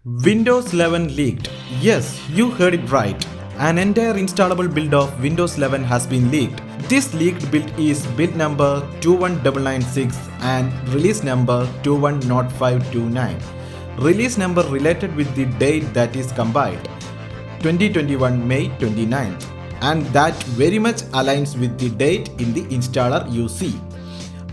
Windows 11 leaked. Yes, you heard it right. An entire installable build of Windows 11 has been leaked. This leaked build is build number 21996 and release number 210529. Release number related with the date that is compiled, 2021 May 29th, and that very much aligns with the date in the installer you see.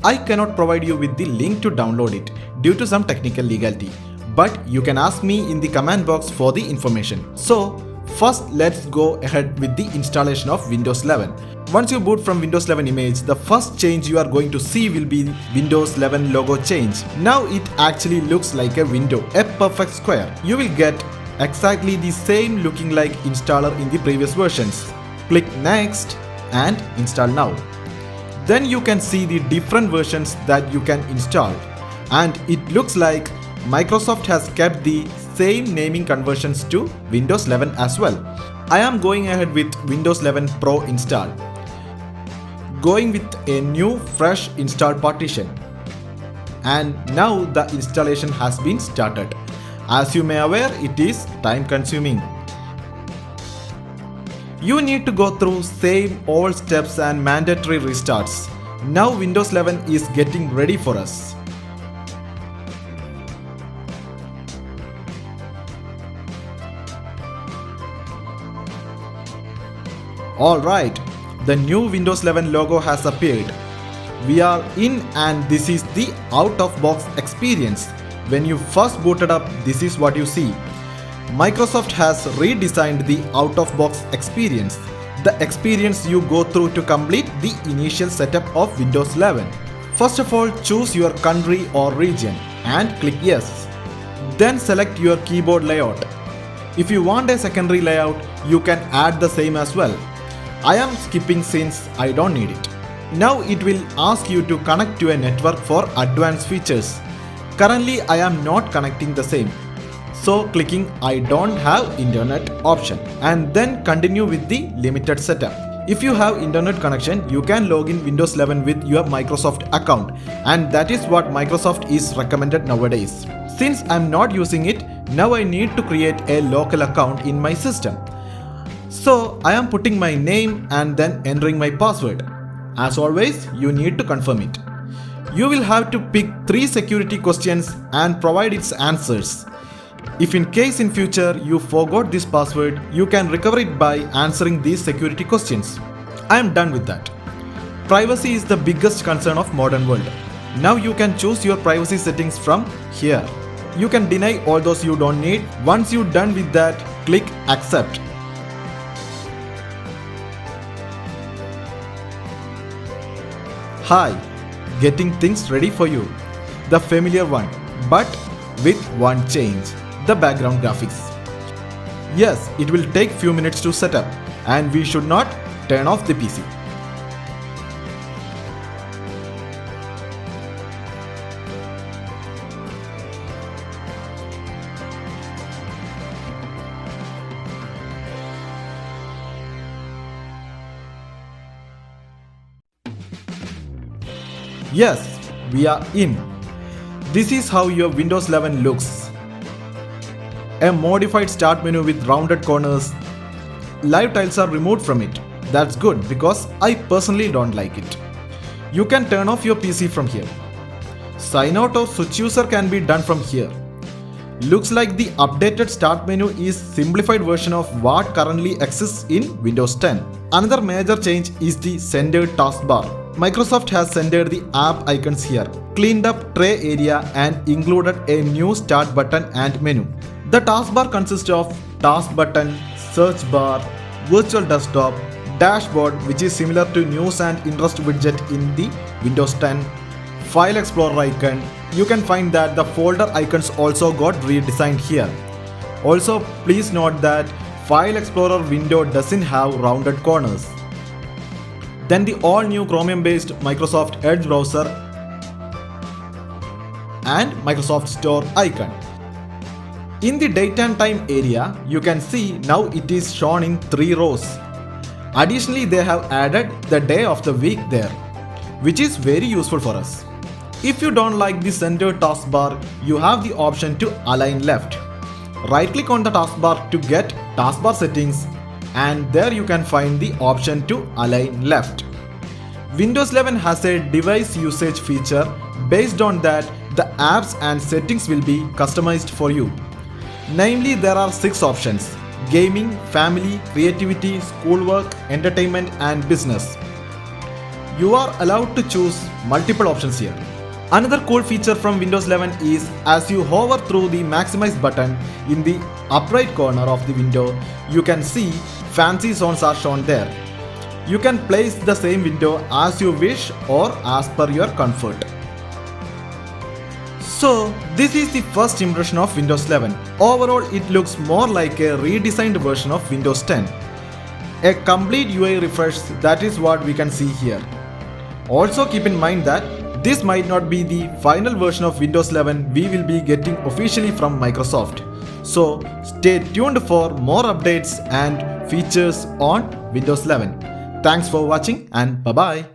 I cannot provide you with the link to download it due to some technical legality, but you can ask me in the comment box for the information. So first let's go ahead with the installation of Windows 11. Once you boot from Windows 11 image, the first change you are going to see will be Windows 11 logo change. Now it actually looks like a window, a perfect square. You will get exactly the same looking like installer in the previous versions. Click next and install now. Then you can see the different versions that you can install, and it looks like Microsoft has kept the same naming conversions to Windows 11 as well. I am going ahead with Windows 11 Pro install. Going with a new fresh install partition. And now the installation has been started. As you may aware, it is time consuming. You need to go through same all steps and mandatory restarts. Now Windows 11 is getting ready for us. Alright, the new Windows 11 logo has appeared. We are in and this is the out-of-box experience. When you first booted up, this is what you see. Microsoft has redesigned the out-of-box experience, the experience you go through to complete the initial setup of Windows 11. First of all, choose your country or region and click yes. Then select your keyboard layout. If you want a secondary layout, you can add the same as well. I am skipping since I don't need it. Now it will ask you to connect to a network for advanced features. Currently I am not connecting the same. So clicking I don't have internet option and then continue with the limited setup. If you have internet connection, you can log in Windows 11 with your Microsoft account, and that is what Microsoft is recommended nowadays. Since I'm not using it, now I need to create a local account in my system. So I am putting my name and then entering my password. As always, you need to confirm it. You will have to pick 3 security questions and provide its answers. If in case in future you forgot this password, you can recover it by answering these security questions. I am done with that. Privacy is the biggest concern of modern world. Now you can choose your privacy settings from here. You can deny all those you don't need. Once you're done with that, click accept. Hi, getting things ready for you. The familiar one, but with one change, the background graphics. Yes, it will take few minutes to set up, and we should not turn off the PC. Yes, we are in. This is how your Windows 11 looks. A modified start menu with rounded corners. Live tiles are removed from it. That's good because I personally don't like it. You can turn off your PC from here. Sign out or switch user can be done from here. Looks like the updated start menu is simplified version of what currently exists in Windows 10. Another major change is the centered taskbar. Microsoft has centered the app icons here, cleaned up tray area and included a new start button and menu. The taskbar consists of task button, search bar, virtual desktop, dashboard which is similar to news and interest widget in the Windows 10, file explorer icon. You can find that the folder icons also got redesigned here. Also please note that file explorer window doesn't have rounded corners. Then the all new Chromium based Microsoft Edge browser and Microsoft Store icon. In the date and time area, you can see now it is shown in 3 rows. Additionally, they have added the day of the week there, which is very useful for us. If you don't like the center taskbar, you have the option to align left. Right click on the taskbar to get taskbar settings, and there you can find the option to align left. Windows 11 has a device usage feature. Based on that, the apps and settings will be customized for you. Namely, there are 6 options: gaming, family, creativity, schoolwork, entertainment and business. You are allowed to choose multiple options here. Another cool feature from Windows 11 is as you hover through the maximize button in the upper right corner of the window, you can see fancy zones are shown there. You can place the same window as you wish or as per your comfort. So this is the first impression of Windows 11. Overall, it looks more like a redesigned version of Windows 10. A complete UI refresh, that is what we can see here. Also keep in mind that this might not be the final version of Windows 11 we will be getting officially from Microsoft. So stay tuned for more updates and features on Windows 11. Thanks for watching and bye bye.